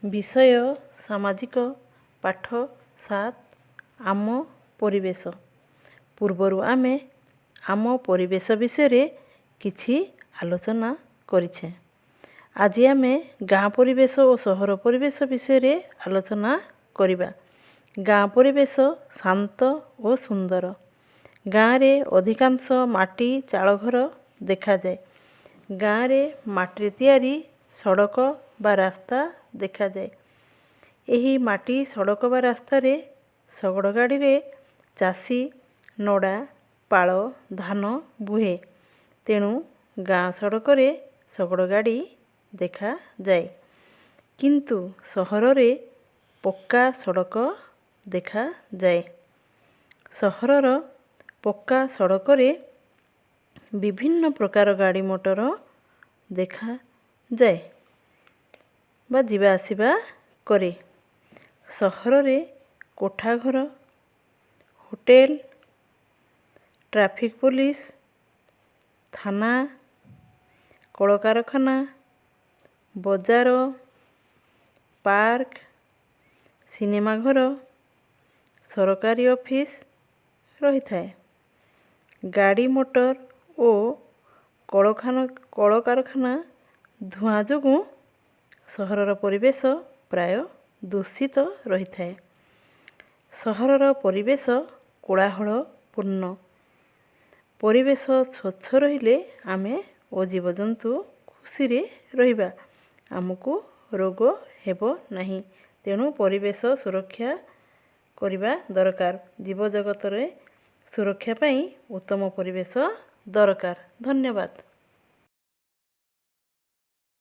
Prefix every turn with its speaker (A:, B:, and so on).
A: विषय सामाजिक पाठ 7 आम परिवेश। पूर्वर आमे आम परिवेश विषय किछि आलोचना करिछे। आज आमे गाँ परिवेश और सहर परिवेश विषय आलोचना करिबा। गाँ परिवेश शांत और सुंदर। गाँ रे अधिकांश माटी चाल घर देखा जाए। गाँ रे माटी तैयारी सड़क बा रास्ता देखा जाए। एही माटी सड़क बा रास्ता रे शगड़ गाड़ी रे चाषी नड़ा पाल धान बुहे। तेणु गाँ सड़क रे शगड़ गाड़ी देखा जाए। किंतु सहर रे पक्का सड़क देखा जाए। सहरर पक्का सड़क रे विभिन्न प्रकार गाड़ी मोटर देखा जाए बा जीवा आसिबा करे। सहर रे कोठा घर, होटेल, ट्रैफिक पुलिस, थाना, कलकारखाना, बजार, पार्क, सिनेमा घर, सरकारी ऑफिस रही थाए। गाड़ी मोटर और कलकारखाना धुआं जोगु सहरर परिवेश प्राय दूषित रही थाए। सहरर परिवेश कोलाहलपूर्ण। परिवेश स्वच्छ रहिले आमे ओ जीवजंतु खुशी रे रहिबा। आमको रोग हेबो नहीं। तेणु परिवेश सुरक्षा करिबा दरकार। जीव जगत रे सुरक्षा पाई उत्तम परिवेश दरकार। धन्यवाद।